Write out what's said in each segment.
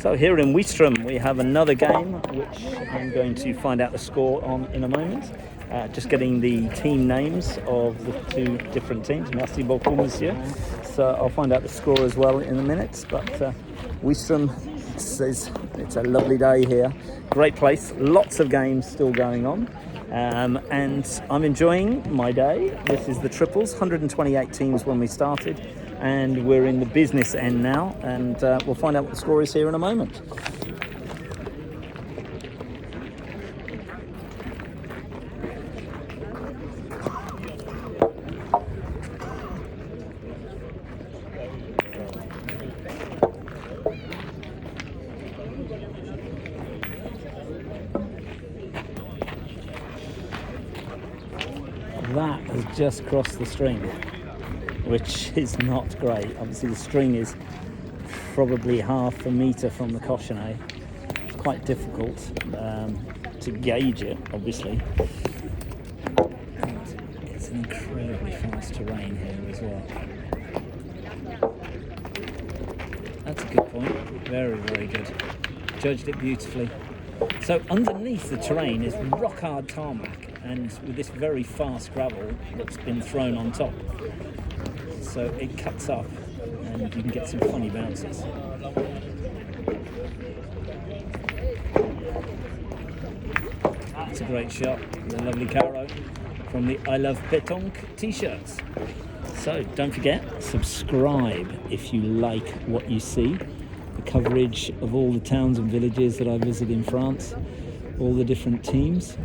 So here in Ouistreham we have another game which I'm going to find out the score on in a moment. Just getting the team names of the two different teams. Merci beaucoup, monsieur. So I'll find out the score as well in a minute. But Ouistreham says it's a lovely day here. Great place, lots of games still going on. And I'm enjoying my day. This is the triples, 128 teams when we started. And we're in the business end now. And we'll find out what the score is here in a moment. That has just crossed the string, which is not great. Obviously the string is probably half a metre from the cochonnet. It's quite difficult to gauge it, obviously. And it's an incredibly fast terrain here as well. That's a good point. Very, very good. Judged it beautifully. So underneath the terrain is rock hard tarmac, and with this very fast gravel that's been thrown on top. So it cuts up and you can get some funny bounces. That's a great shot. The lovely Caro from the I Love Pétanque t-shirts. So don't forget, subscribe if you like what you see. The coverage of all the towns and villages that I visit in France, all the different teams.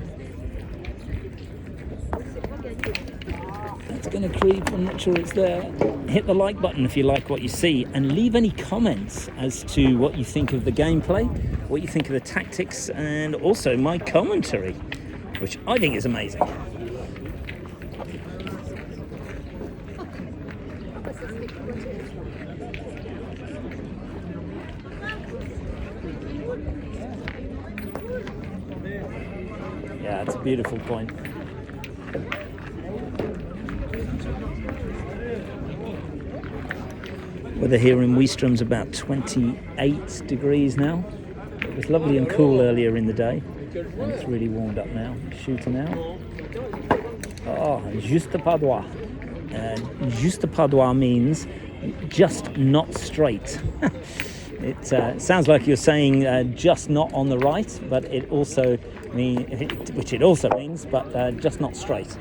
It's going to creep, I'm not sure it's there. Hit the like button if you like what you see, and leave any comments as to what you think of the gameplay, what you think of the tactics, and also my commentary, which I think is amazing. Yeah, it's a beautiful point. Weather here in Ouistreham's about 28 degrees now. It was lovely and cool earlier in the day, and it's really warmed up now. Shooter now. Oh, juste pas droit. Juste pas droit means just not straight. It sounds like you're saying just not on the right, but it also means, which it also means, but just not straight.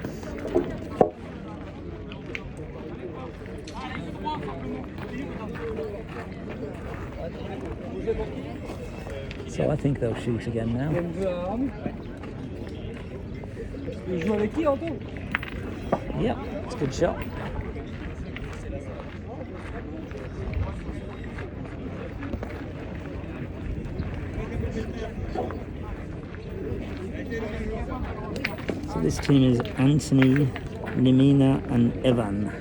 So I think they'll shoot again now. Yep, it's a good shot. So this team is Anthony, Nimina and Evan.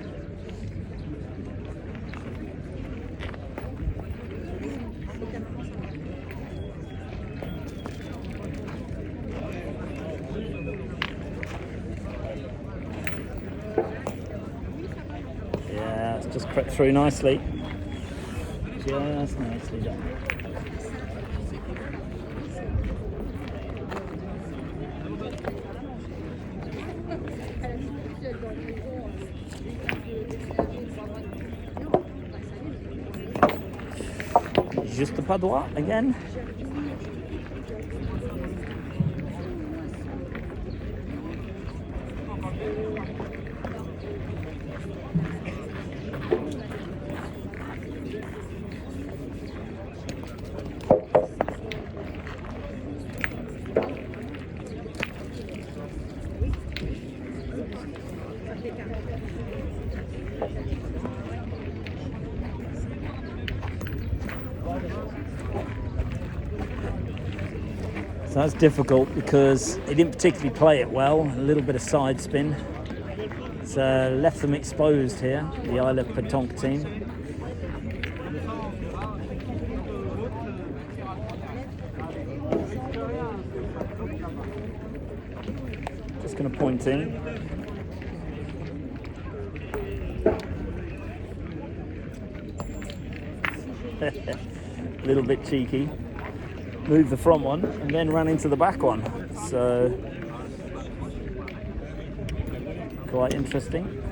Yeah, it's just crept through nicely. Just nicely done. Juste pas droit again. So that's difficult because he didn't particularly play it well. A little bit of side spin. It's left them exposed here, the I Love Petanque team. Just going to point in. little bit cheeky, moved the front one and then ran into the back one. So quite interesting.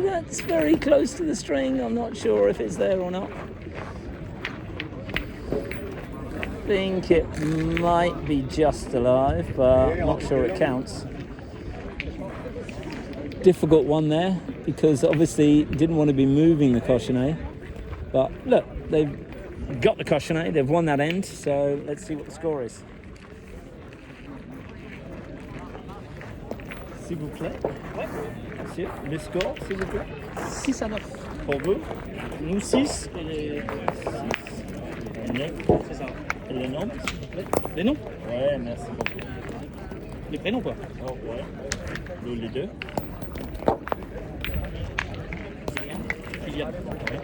That's very close to the string. I'm not sure if it's there or not. I think it might be just alive, but I'm not sure it counts. Difficult one there, because obviously didn't want to be moving the cochonnet. But look, they've got the cochonnet, they've won that end, so let's see what the score is. S'il vous plaît. Monsieur, le score, s'il vous plaît. 6 à 9. Pour vous. Nous 6 et les 9. C'est ça. Et les noms, s'il vous plaît. Les noms? Ouais, merci beaucoup. Les prénoms quoi? Oh, ouais. Les deux. Kyllian. Ouais.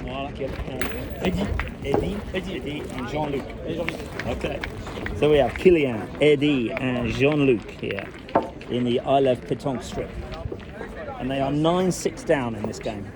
Voilà. Eddy and Jean-Luc. Et Jean-Luc. Okay. So we have Kyllian, Eddy and Jean-Luc here in the I Love Pétanque strip. And they are 9-6 down in this game.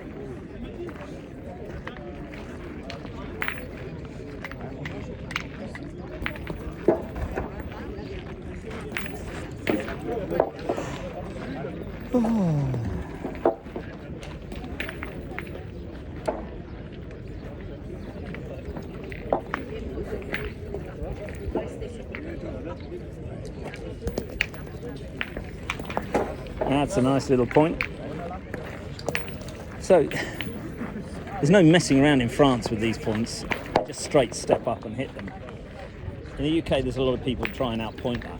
That's a nice little point. So, there's no messing around in France with these points. Just straight step up and hit them. In the UK, there's a lot of people try and outpoint that.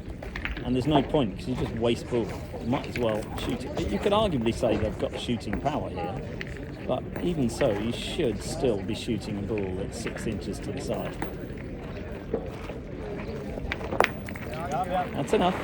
And there's no point, because you just waste ball. You might as well shoot it. You could arguably say they've got the shooting power here. But even so, you should still be shooting a ball that's 6 inches to the side. That's enough.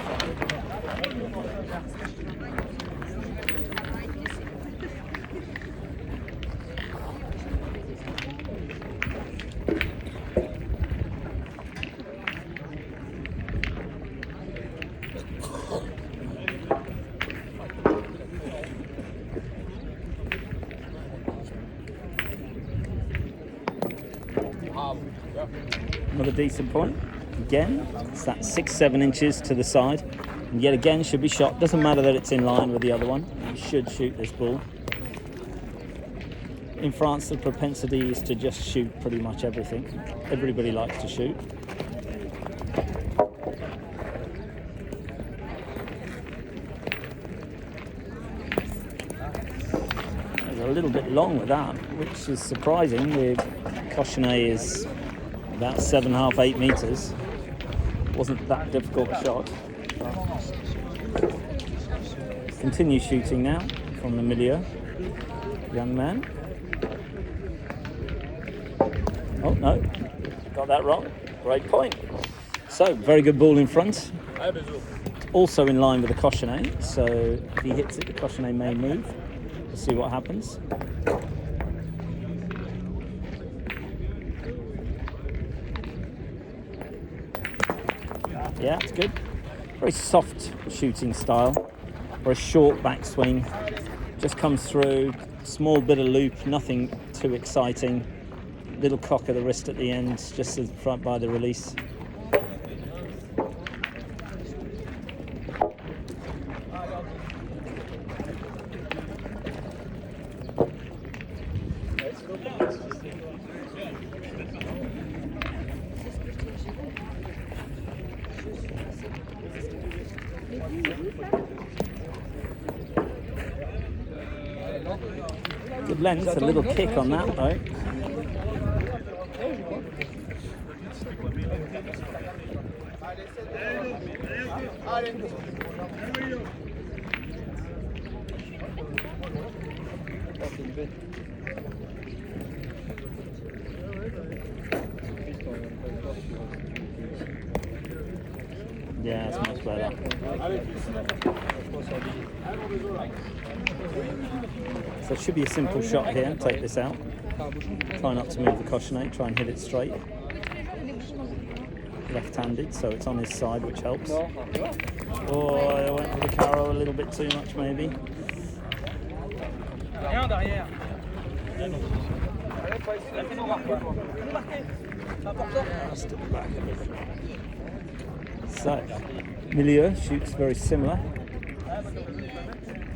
Another decent point. Again, it's that 6-7 inches to the side. And yet again, should be shot. Doesn't matter that it's in line with the other one. You should shoot this ball. In France, the propensity is to just shoot pretty much everything. Everybody likes to shoot. It's a little bit long with that, which is surprising. The cochonnet is about 7.5, 8 meters. Wasn't that difficult a shot. Continue shooting now from the milieu. Young man. Oh no, got that wrong. Great point. So, very good ball in front. Also in line with the cochonnet, so if he hits it, the cochonnet may move. We'll see what happens. Yeah, it's good. Very soft shooting style. Or a short backswing. Just comes through, small bit of loop, nothing too exciting. Little cock of the wrist at the end, just as front by the release. Good length, a little kick on that though. Yeah, it's much much better. So it should be a simple shot here. Take this out. Try not to move the cochonnet. Try and hit it straight. Left-handed, so it's on his side, which helps. Oh, I went with the carrow a little bit too much, maybe. Just at the back of it. So, Milieu shoots very similar.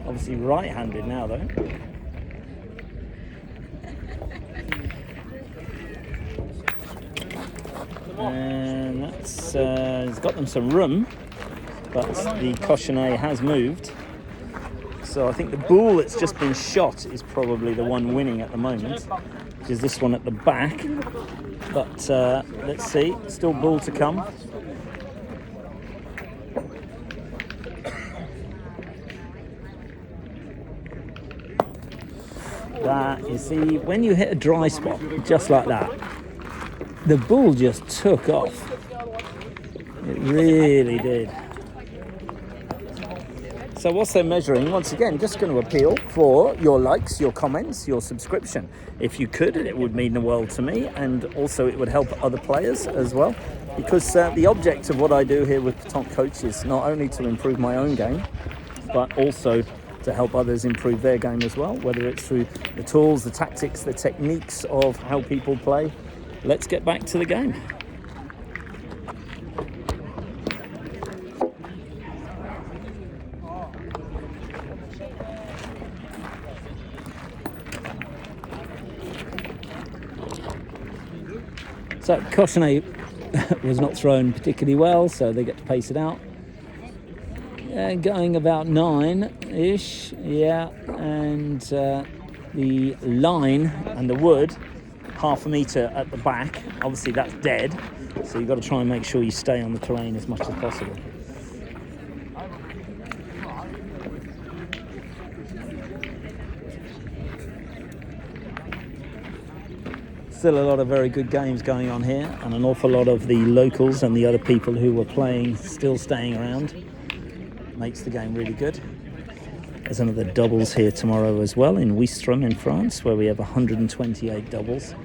Obviously right-handed now, though. And that's it's got them some room, but the cochonnet has moved. So I think the bull that's just been shot is probably the one winning at the moment, which is this one at the back. But let's see, still bull to come. That, you see, when you hit a dry spot, just like that, the bull just took off. It really did. So whilst they're measuring, once again, just going to appeal for your likes, your comments, your subscription. If you could, it would mean the world to me, and also it would help other players as well. Because the object of what I do here with Petanque Coach is not only to improve my own game, but also to help others improve their game as well, whether it's through the tools, the tactics, the techniques of how people play. Let's get back to the game. So cochonnet was not thrown particularly well, so they get to pace it out. Going about 9-ish, yeah, and the line and the wood, half a metre at the back, obviously that's dead, so you've got to try and make sure you stay on the terrain as much as possible. Still a lot of very good games going on here, and an awful lot of the locals and the other people who were playing still staying around. Makes the game really good. There's another doubles here tomorrow as well in Ouistreham in France, where we have 128 doubles.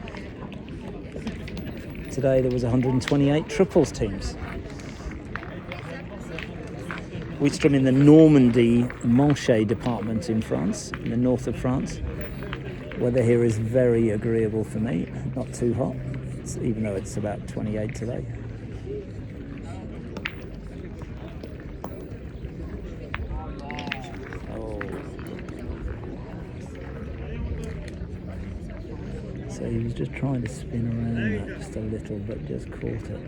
Today there was 128 triples teams. Ouistreham in the Normandy Manche department in France, in the north of France. Weather here is very agreeable for me, not too hot, even though it's about 28 today. So he was just trying to spin around that just a little, but just caught it.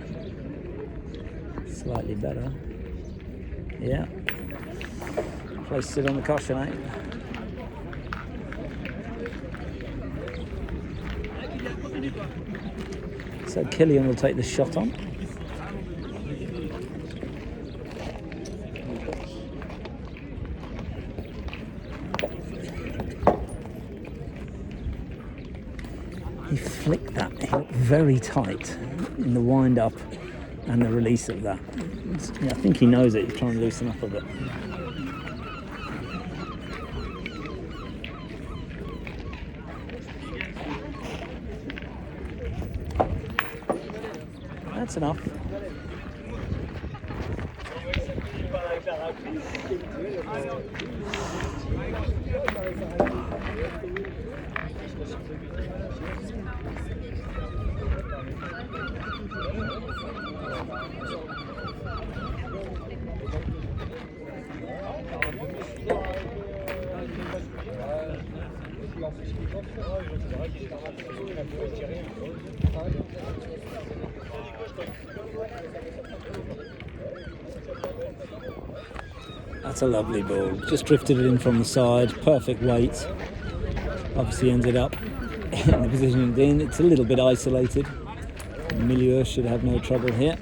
Slightly better. Yeah. Placed it on the cochonnet. So Kyllian will take the shot on. He flicked that, he looked very tight in the wind up and the release of that. Yeah, I think he knows it, he's trying to loosen up a bit. That's enough. That's a lovely ball. Just drifted it in from the side. Perfect weight. Obviously ended up in the position it's in. It's a little bit isolated. Milieu should have no trouble here.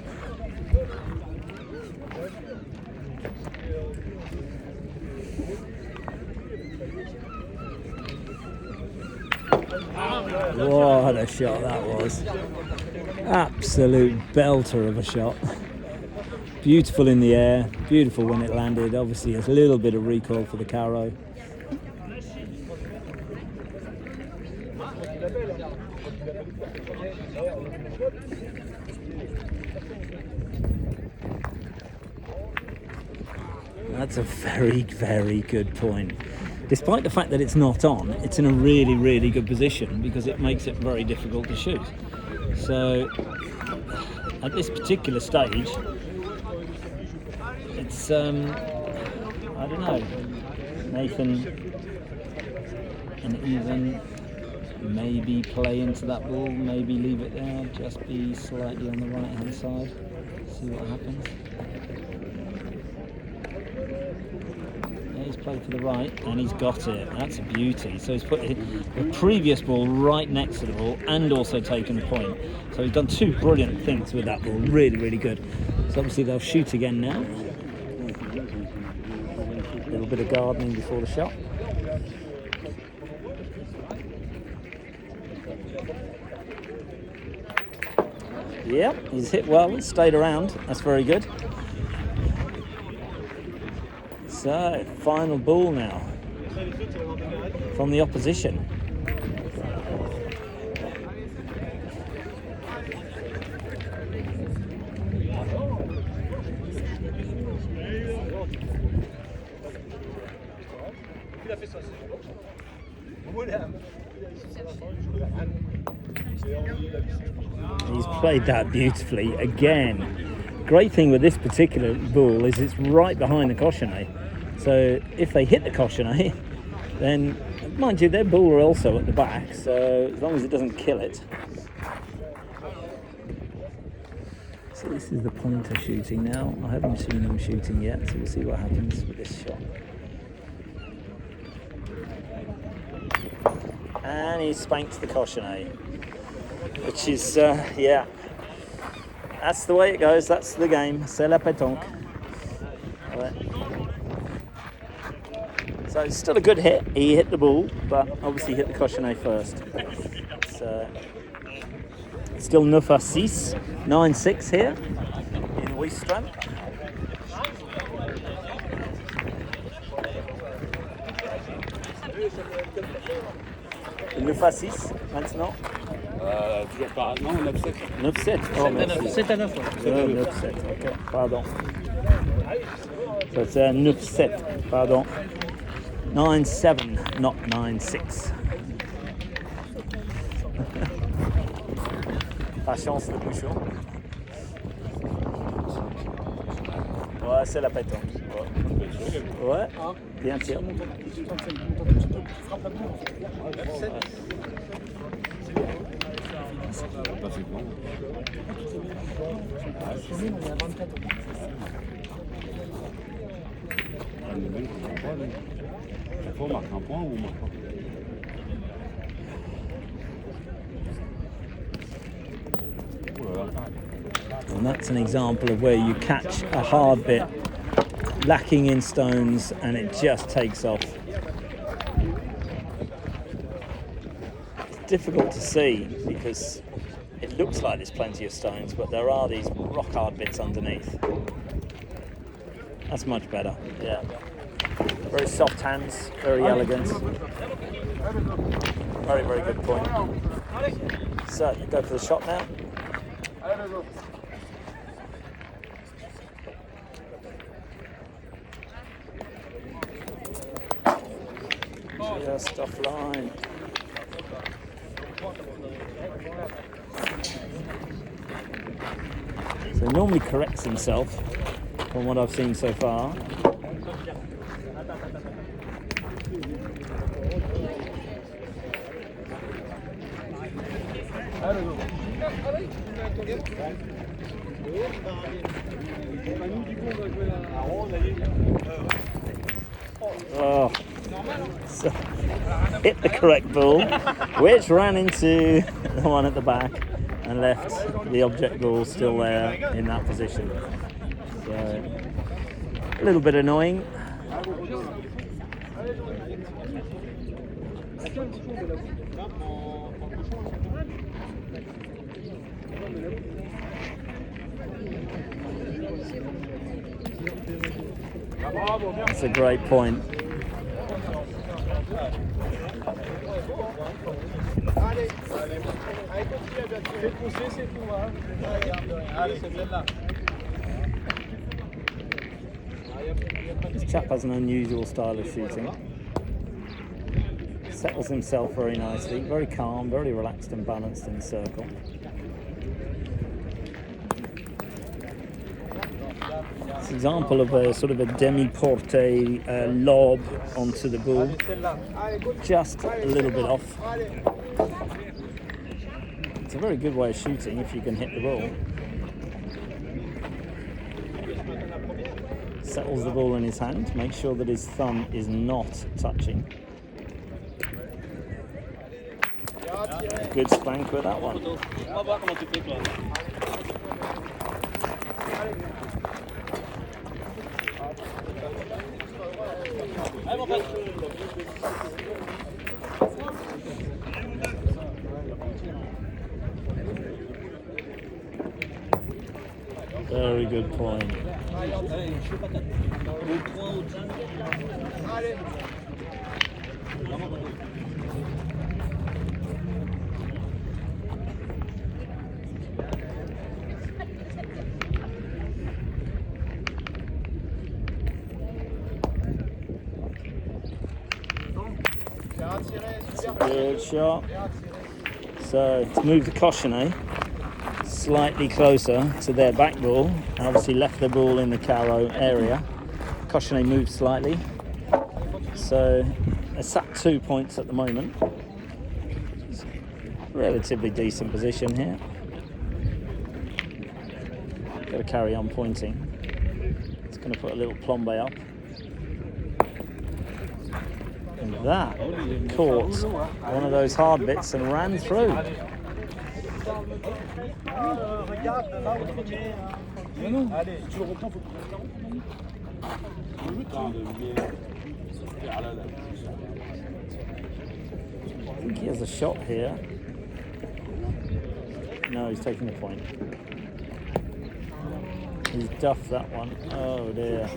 What a shot that was. Absolute belter of a shot. Beautiful in the air, beautiful when it landed. Obviously, a little bit of recoil for the carrow. That's a very, very good point. Despite the fact that it's not on, it's in a really, really good position because it makes it very difficult to shoot. So, at this particular stage, it's, I don't know, Nathan and even maybe play into that ball, maybe leave it there, just be slightly on the right hand side, see what happens. Yeah, he's played to the right and he's got it. That's a beauty. So he's put the previous ball right next to the ball and also taken the point. So he's done two brilliant things with that ball, really, really good. So obviously they'll shoot again now. A little bit of gardening before the shot. Yep, he's hit well, stayed around, that's very good. So, final ball now from the opposition. He's played that beautifully again. Great thing with this particular ball is it's right behind the cochonnet. So if they hit the cochonnet, then mind you, their ball are also at the back. So as long as it doesn't kill it. So this is the pointer shooting now. I haven't seen him shooting yet, so we'll see what happens with this shot. And he spanks the cochonnet, which is, yeah, that's the way it goes, that's the game, c'est la pétanque. So it's still a good hit, he hit the ball, but obviously hit the cochonnet first. So, still 9-6, 9-6 here in Ouistreham. Le 9-6 maintenant. Toujours pas. Non, 9-7. 9-7. Oh, merci. 7-9. 9-7, ok, pardon. So it's 9-7, pardon. 9-7, not 9-6. Patience le bouchon. Ouais, c'est la pétanque. Ouais, bien sûr. On marque un point ou on marque pas? And that's an example of where you catch a hard bit lacking in stones and it just takes off. It's difficult to see because it looks like there's plenty of stones, but there are these rock hard bits underneath. That's much better, yeah. Very soft hands, very elegant. Very, very good point. So, you go for the shot now. Just offline. So normally corrects himself from what I've seen so far. Oh, so hit the correct ball, which ran into the one at the back and left the object ball still there in that position. So a little bit annoying. That's a great point. This chap has an unusual style of shooting. Settles himself very nicely, very calm, very relaxed and balanced in the circle. It's an example of a sort of a demi-porte lob onto the bull, just a little bit off. It's a very good way of shooting if you can hit the ball. Settles the ball in his hand, makes sure that his thumb is not touching. Good spank with that one. On va voir comment tu fais, toi. Allez, mon pote. Very good point. Allez, je fais pas quatre. Au point, au jam. Allez. Vraiment pas tout. Good shot. So to move the cochonnet slightly closer to their back ball, and obviously left the ball in the carreau area. Cochonnet moved slightly. So it's at 2 points at the moment. Relatively decent position here. Got to carry on pointing. It's going to put a little plombe up. And that caught one of those hard bits and ran through. I think he has a shot here. No, he's taking the point. He's duffed that one. Oh dear.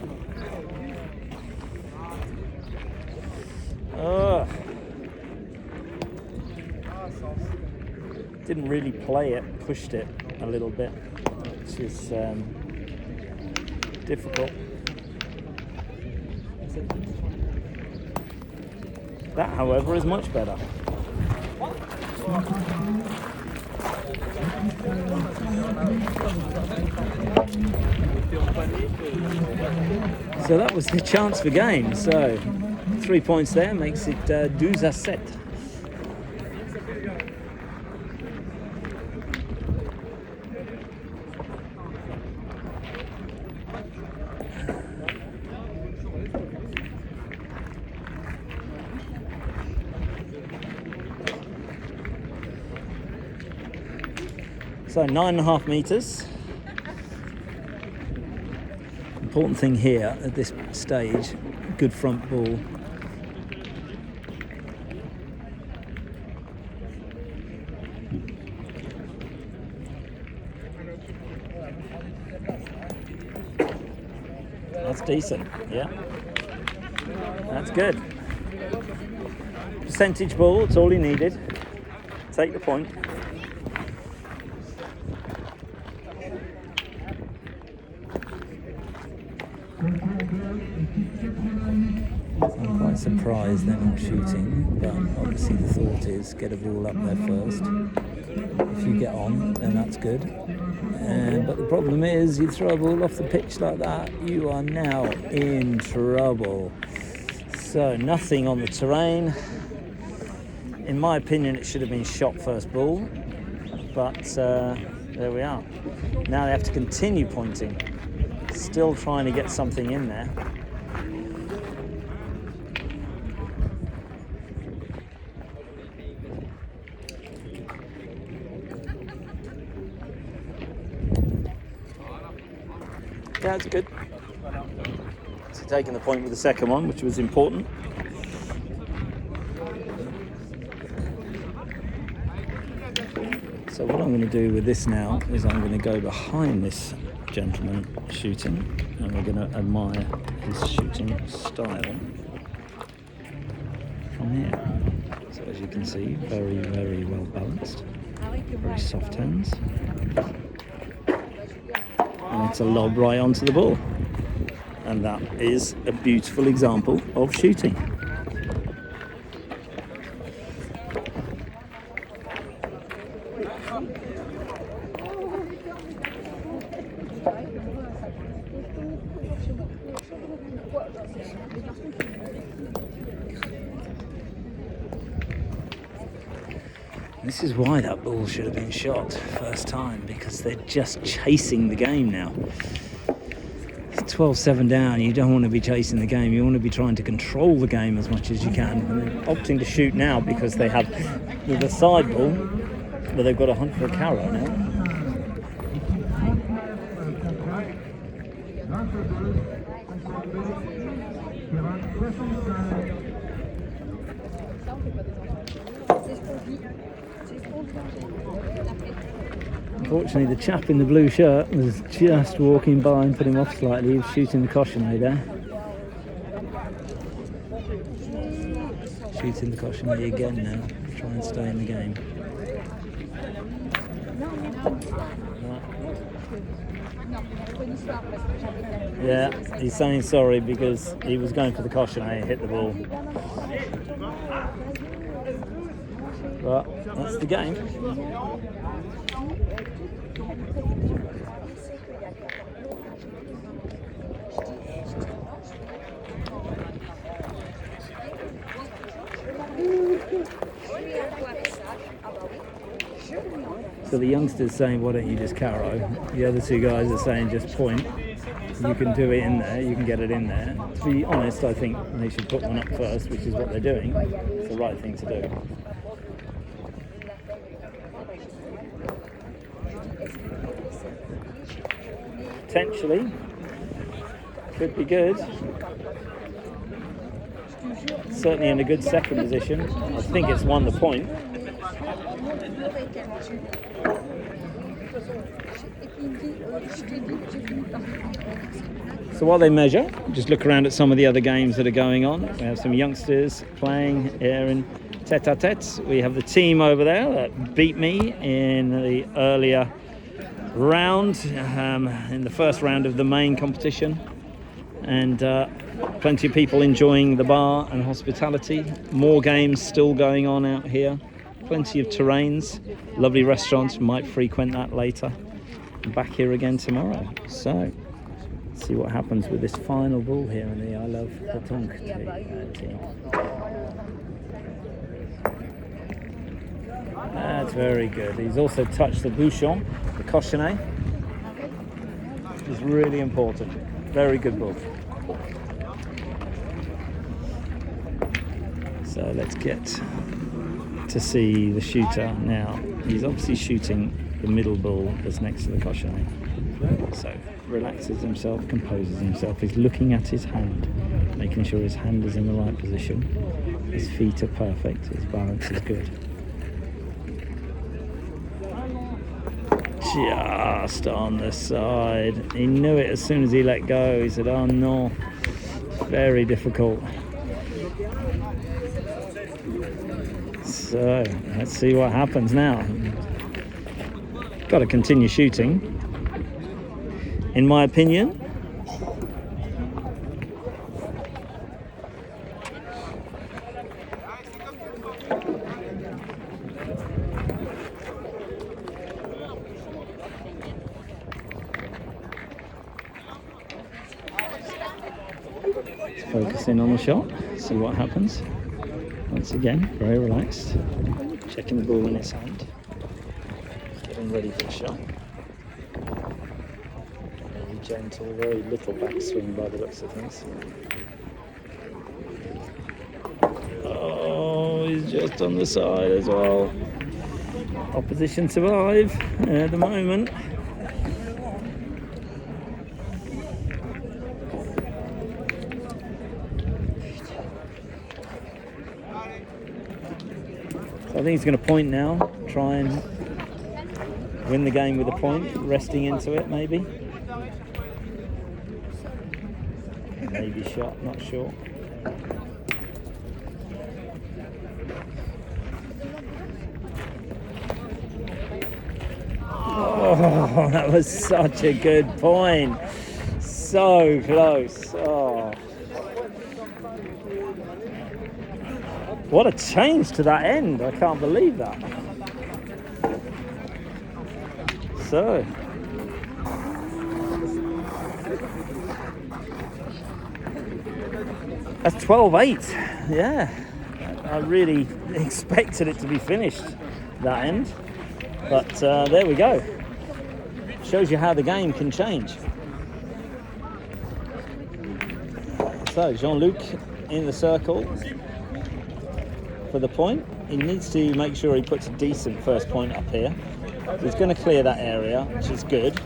Didn't really play it, pushed it a little bit, which is difficult. That, however, is much better. So that was the chance for game. So 3 points there makes it 12-7. So 9.5 meters. Important thing here at this stage, good front ball. That's decent, yeah. That's good. Percentage ball, it's all he needed. Take the point. I'm quite surprised they're not shooting, but obviously the thought is get a ball up there first. If you get on, then that's good. But the problem is, you throw a ball off the pitch like that, you are now in trouble. So nothing on the terrain. In my opinion, it should have been shot first ball, but there we are. Now they have to continue pointing. Still trying to get something in there. Yeah, it's good. So taking the point with the second one, which was important. So what I'm going to do with this now is I'm going to go behind this gentleman shooting, and we're going to admire his shooting style from here. So as you can see, very, very well balanced, very soft hands, and it's a lob right onto the ball, and that is a beautiful example of shooting. This is why that ball should have been shot first time, because they're just chasing the game now. It's 12-7 down, you don't want to be chasing the game, you want to be trying to control the game as much as you can. And they're opting to shoot now because they have the side ball, but they've got to hunt for a carrot now. Unfortunately, the chap in the blue shirt was just walking by and put him off slightly. He was shooting the cautionary there. Shooting the cautionary again now, try and stay in the game. Yeah, he's saying sorry because he was going for the cautionary and hit the ball. But that's the game. So the youngster's saying, why don't you just carro? The other two guys are saying, just point. You can do it in there, you can get it in there. To be honest, I think they should put one up first, which is what they're doing. It's the right thing to do. Potentially, could be good. Certainly in a good second position. I think it's won the point. So while they measure, just look around at some of the other games that are going on. We have some youngsters playing here in tete-a-tete. We have the team over there that beat me in the earlier round, in the first round of the main competition. And plenty of people enjoying the bar and hospitality. More games still going on out here. Plenty of terrains, lovely restaurants, might frequent that later. I'm back here again tomorrow. So, let's see what happens with this final ball here in the I Love Petanque team. That's very good. He's also touched the bouchon, the cochonnet. It's really important. Very good ball. So let's get to see the shooter now. He's obviously shooting the middle ball that's next to the cochonnet. So relaxes himself, composes himself. He's looking at his hand, making sure his hand is in the right position. His feet are perfect, his balance is good. Just on the side. He knew it as soon as he let go. He said, oh no, very difficult. So let's see what happens now. Got to continue shooting, in my opinion. Focusing on the shot, see what happens. Once again, very relaxed, checking the ball in his hand, getting ready for the shot. Very gentle, very little backswing by the looks of things. Oh, he's just on the side as well. Opposition survive at the moment. I think he's going to point now, try and win the game with a point, resting into it maybe. maybe shot, not sure. Oh, that was such a good point. So close. Oh. What a change to that end. I can't believe that. So. That's 12-8. Yeah. I really expected it to be finished, that end. But there we go. Shows you how the game can change. So Jean-Luc in the circle for the point. He needs to make sure he puts a decent first point up here. He's going to clear that area, which is good.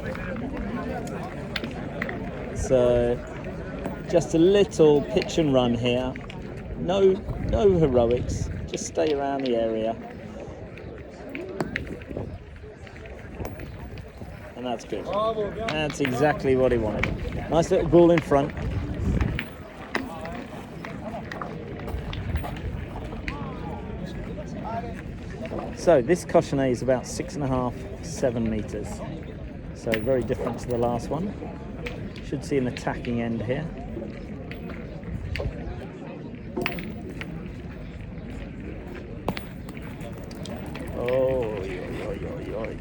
So just a little pitch and run here. No heroics. Just stay around the area. And that's good. That's exactly what he wanted. Nice little ball in front. So this cochonnet is about 6.5, 7 meters. So very different to the last one. Should see an attacking end here. Oh,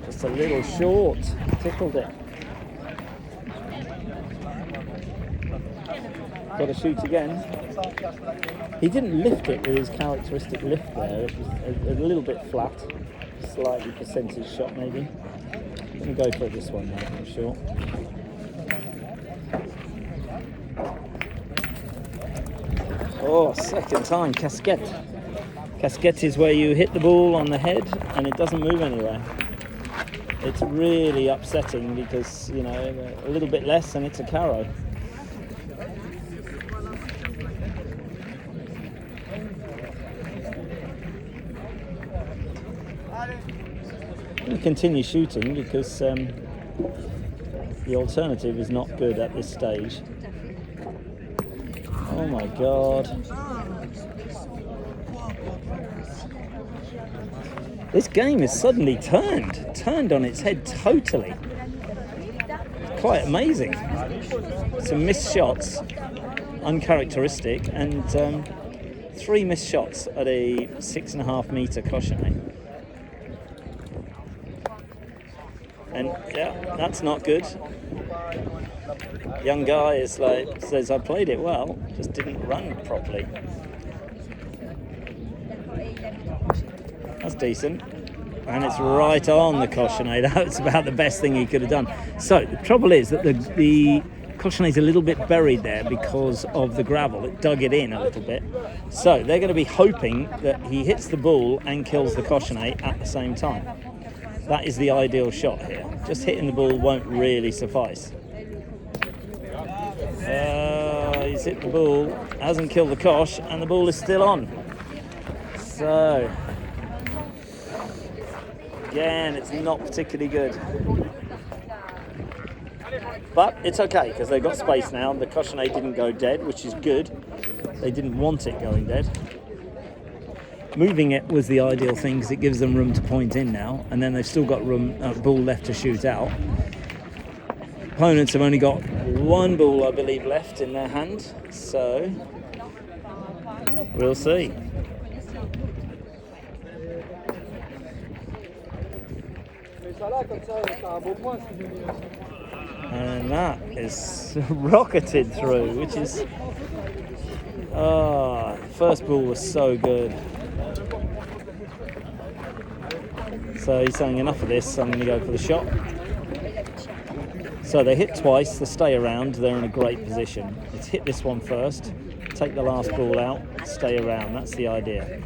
just a little short. Tickled it. Got to shoot again. He didn't lift it with his characteristic lift there. It was a little bit flat. Slightly percentage shot maybe. I'm going to go for this one now, I'm sure. Oh, second time, casquette. Casquette is where you hit the ball on the head and it doesn't move anywhere. It's really upsetting because, you know, a little bit less and it's a carrow. I'm going to continue shooting because the alternative is not good at this stage. Oh my God. This game is suddenly turned on its head totally. It's quite amazing. Some missed shots, uncharacteristic, and 3 missed shots at a 6.5 meter cochonnet. And yeah, that's not good. Young guy is like, says I played it well, just didn't run properly. That's decent. And it's right on the cochonnet. That's about the best thing he could have done. So the trouble is that the cochonnet's a little bit buried there because of the gravel. It dug it in a little bit. So they're going to be hoping that he hits the ball and kills the cochonnet at the same time. That is the ideal shot here. Just hitting the ball won't really suffice. He's hit the ball, hasn't killed the coche, and the ball is still on. So, again, it's not particularly good. But it's okay, because they've got space now. The cochonnet didn't go dead, which is good. They didn't want it going dead. Moving it was the ideal thing, because it gives them room to point in now, and then they've still got ball left to shoot out. Opponents have only got 1 ball, I believe, left in their hand, so we'll see. And that is rocketed through, which is... first ball was so good. So he's saying enough of this, I'm going to go for the shot. So they hit twice, they stay around, they're in a great position. Let's hit this one first, take the last ball out, stay around, that's the idea.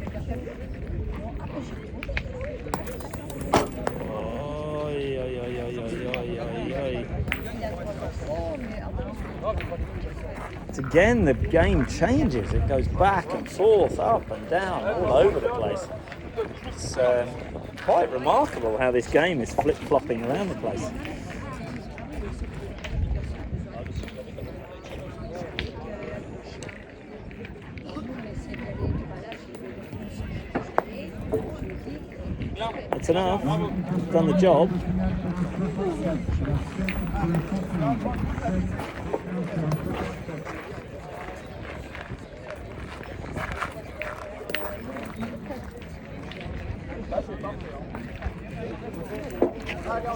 It's again, the game changes, it goes back and forth, up and down, all over the place. It's quite remarkable how this game is flip-flopping around the place. That's enough. Done the job.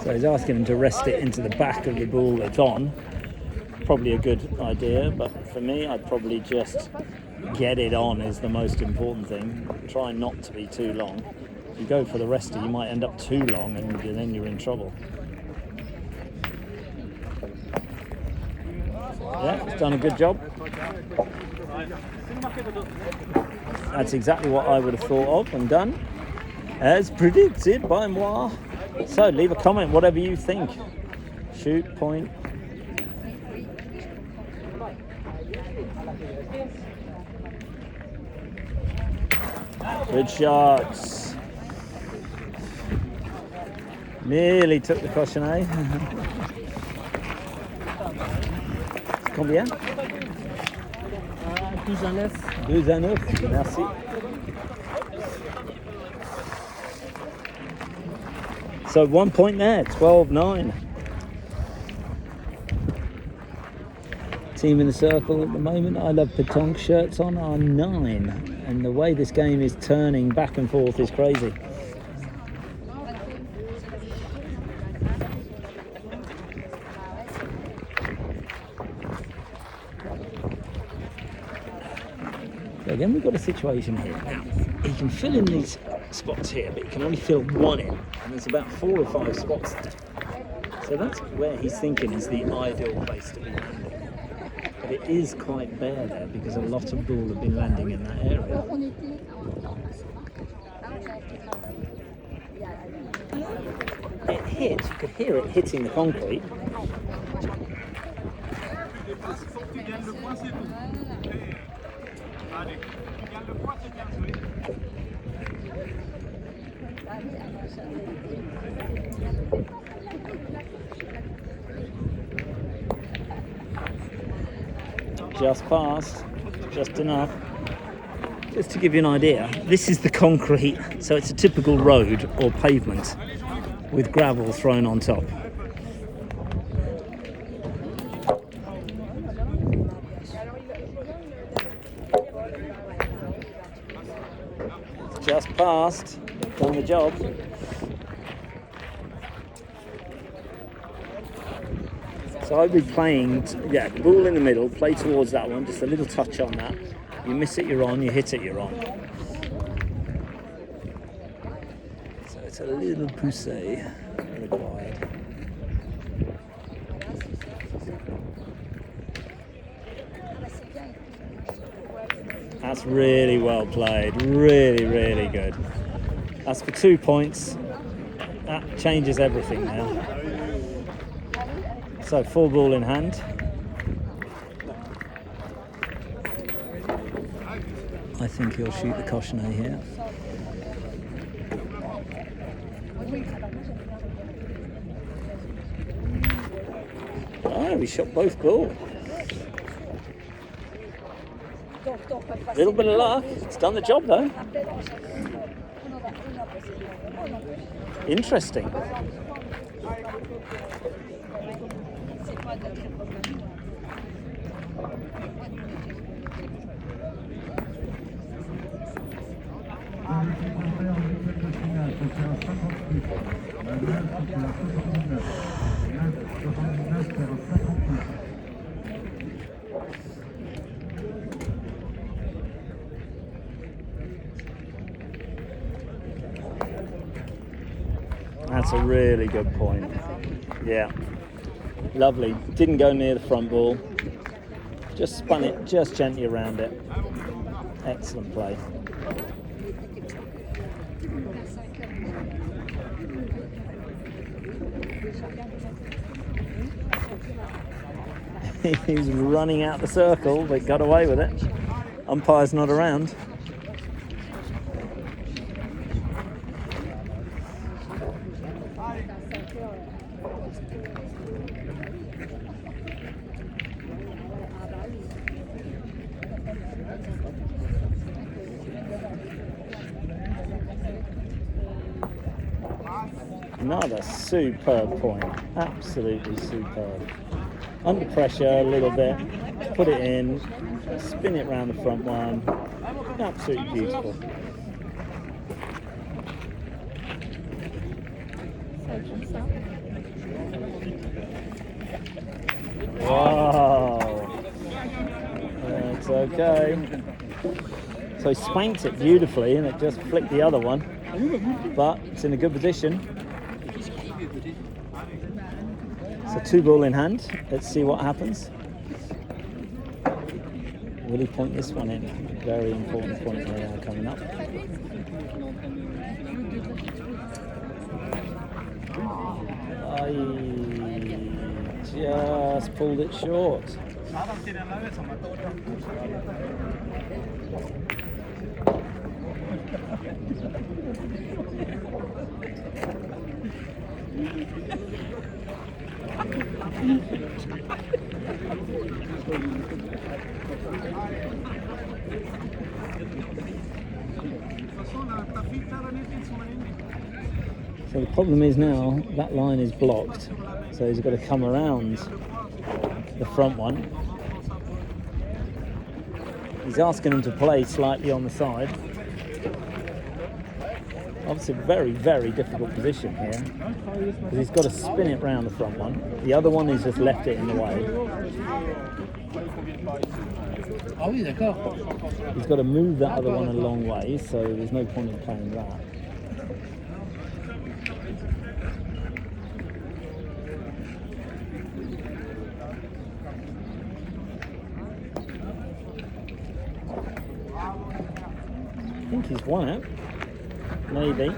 So he's asking him to rest it into the back of the ball that's on. Probably a good idea, but for me, I'd probably just get it on is the most important thing. Try not to be too long. If you go for the rester, you might end up too long and then you're in trouble. Yeah, it's done a good job. That's exactly what I would have thought of and done, as predicted by moi. So leave a comment, whatever you think. Shoot, point. Good shots. Nearly took the cochonnet. Combien? 12-9. 2-9, merci. So 1 point there, 12-9. Team in the circle at the moment, I love Petanque shirts on, are 9. And the way this game is turning back and forth is crazy. So again, we've got a situation here. Now, he can fill in these spots here, but he can only fill one in. And there's about 4 or 5 spots there. So that's where he's thinking is the ideal place to be landing. But it is quite bare there because a lot of ball have been landing in that area. It hit, you could hear it hitting the concrete. Just past, just enough. Just to give you an idea, this is the concrete, so it's a typical road or pavement with gravel thrown on top. Just past, done the job. So I'd be playing, ball in the middle, play towards that one, just a little touch on that. You miss it, you're on, you hit it, you're on. So it's a little poussé required. That's really well played, really, really good. That's for 2 points. That changes everything now. So 4 ball in hand. I think he'll shoot the cochonnet here. Oh, he shot both ball. A little bit of luck. It's done the job though. Interesting. That's a really good point. Yeah. Lovely. Didn't go near the front ball. Just spun it just gently around it. Excellent play. He's running out the circle, but got away with it. Umpire's not around. Another superb point. Absolutely superb. Under pressure a little bit. Put it in. Spin it round the front one. Absolutely beautiful. Wow. That's okay. So he spanked it beautifully and it just flicked the other one. But it's in a good position. So 2 ball in hand. Let's see what happens. Will he point this one in? Very important point here coming up. I just pulled it short. So the problem is now that line is blocked, so he's got to come around the front one. He's asking him to play slightly on the side. Obviously a very, very difficult position here, because he's got to spin it round the front one. The other one has just left it in the way. He's got to move that other one a long way, so there's no point in playing that. I think he's won it. Maybe.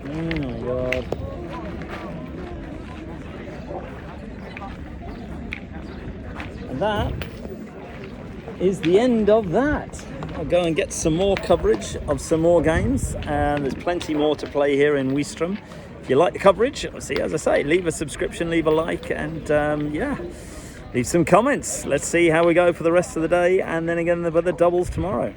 Oh my God. And that is the end of that. I'll go and get some more coverage of some more games, and there's plenty more to play here in Ouistreham. If you like the coverage, obviously, as I say, leave a subscription, leave a like, and yeah, leave some comments. Let's see how we go for the rest of the day, and then again with the doubles tomorrow.